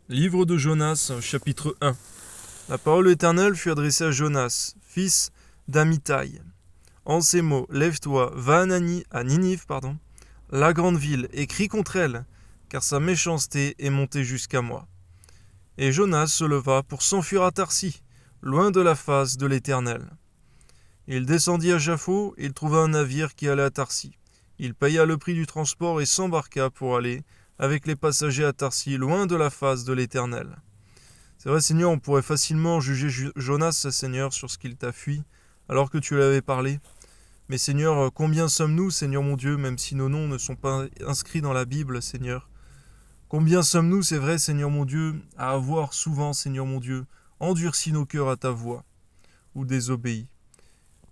Livre de Jonas, chapitre 1. La parole éternelle fut adressée à Jonas, fils d'Amittai. En ces mots, lève-toi, va à Ninive, la grande ville, et crie contre elle, car sa méchanceté est montée jusqu'à moi. Et Jonas se leva pour s'enfuir à Tarsis, loin de la face de l'Éternel. Il descendit à Jaffo, il trouva un navire qui allait à Tarsis. Il paya le prix du transport et s'embarqua pour aller avec les passagers à Tarsis, loin de la face de l'Éternel. C'est vrai, Seigneur, on pourrait facilement juger Jonas, Seigneur, sur ce qu'il t'a fui, alors que tu l'avais parlé. Mais Seigneur, combien sommes-nous, Seigneur mon Dieu, même si nos noms ne sont pas inscrits dans la Bible, Seigneur. Combien sommes-nous, c'est vrai, Seigneur mon Dieu, à avoir souvent, Seigneur mon Dieu, endurci nos cœurs à ta voix, ou désobéi.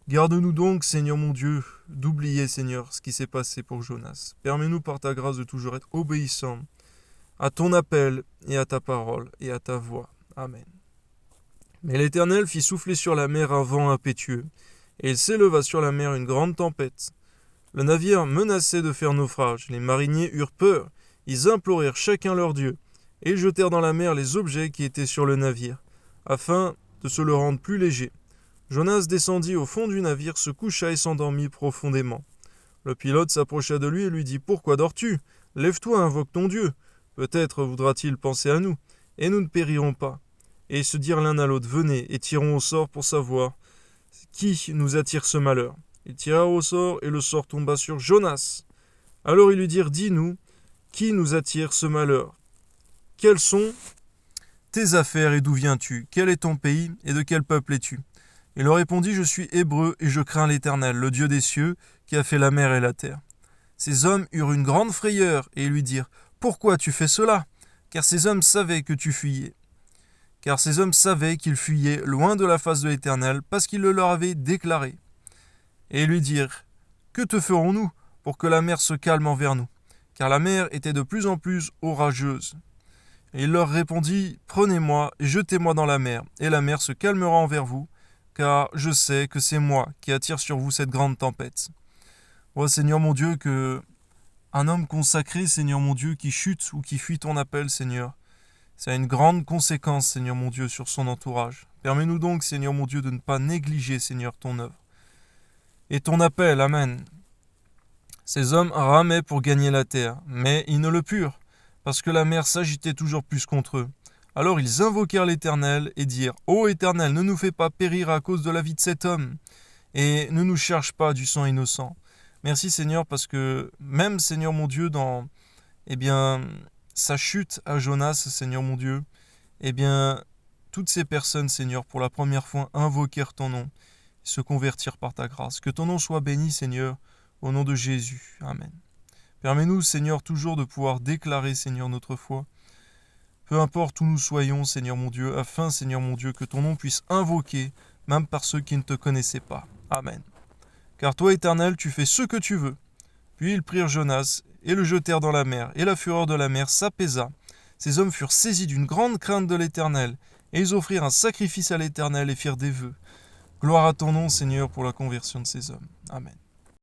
Garde-nous donc, Seigneur mon Dieu, d'oublier, Seigneur, ce qui s'est passé pour Jonas. Permets-nous par ta grâce de toujours être obéissants à ton appel et à ta parole et à ta voix. Amen. Mais l'Éternel fit souffler sur la mer un vent impétueux, et il s'éleva sur la mer une grande tempête. Le navire menaçait de faire naufrage. Les mariniers eurent peur. Ils implorèrent chacun leur Dieu, et ils jetèrent dans la mer les objets qui étaient sur le navire, afin de se le rendre plus léger. Jonas descendit au fond du navire, se coucha et s'endormit profondément. Le pilote s'approcha de lui et lui dit « Pourquoi dors-tu ? Lève-toi, invoque ton Dieu. Peut-être voudra-t-il penser à nous, et nous ne périrons pas. » Et ils se dirent l'un à l'autre « Venez, et tirons au sort pour savoir qui nous attire ce malheur. » Ils tirèrent au sort, et le sort tomba sur Jonas. Alors ils lui dirent « Dis-nous, qui nous attire ce malheur ? Quelles sont tes affaires et d'où viens-tu ? Quel est ton pays et de quel peuple es-tu ? » Il leur répondit « Je suis hébreu et je crains l'Éternel, le Dieu des cieux, qui a fait la mer et la terre. » Ces hommes eurent une grande frayeur et lui dirent « Pourquoi tu fais cela ? Car ces hommes savaient que tu fuyais. » Car ces hommes savaient qu'ils fuyaient loin de la face de l'Éternel, parce qu'il le leur avait déclaré. Et ils lui dirent « Que te ferons-nous pour que la mer se calme envers nous ? » Car la mer était de plus en plus orageuse. Et il leur répondit « Prenez-moi et jetez-moi dans la mer, et la mer se calmera envers vous, car je sais que c'est moi qui attire sur vous cette grande tempête. » Oh Seigneur mon Dieu, que un homme consacré, Seigneur mon Dieu, qui chute ou qui fuit ton appel, Seigneur, ça a une grande conséquence, Seigneur mon Dieu, sur son entourage. Permets-nous donc, Seigneur mon Dieu, de ne pas négliger, Seigneur, ton œuvre. Et ton appel, Amen. Ces hommes ramaient pour gagner la terre, mais ils ne le purent, parce que la mer s'agitait toujours plus contre eux. Alors ils invoquèrent l'Éternel et dirent « Ô Éternel, ne nous fais pas périr à cause de la vie de cet homme, et ne nous cherche pas du sang innocent. » Merci Seigneur, parce que même, Seigneur mon Dieu, dans sa chute à Jonas, Seigneur mon Dieu, toutes ces personnes, Seigneur, pour la première fois, invoquèrent ton nom, se convertirent par ta grâce. Que ton nom soit béni, Seigneur, au nom de Jésus. Amen. Permets-nous, Seigneur, toujours de pouvoir déclarer, Seigneur, notre foi, peu importe où nous soyons, Seigneur mon Dieu, afin, Seigneur mon Dieu, que ton nom puisse invoquer, même par ceux qui ne te connaissaient pas. Amen. Car toi, Éternel, tu fais ce que tu veux. Puis ils prirent Jonas et le jetèrent dans la mer, et la fureur de la mer s'apaisa. Ces hommes furent saisis d'une grande crainte de l'Éternel, et ils offrirent un sacrifice à l'Éternel et firent des vœux. Gloire à ton nom, Seigneur, pour la conversion de ces hommes. Amen.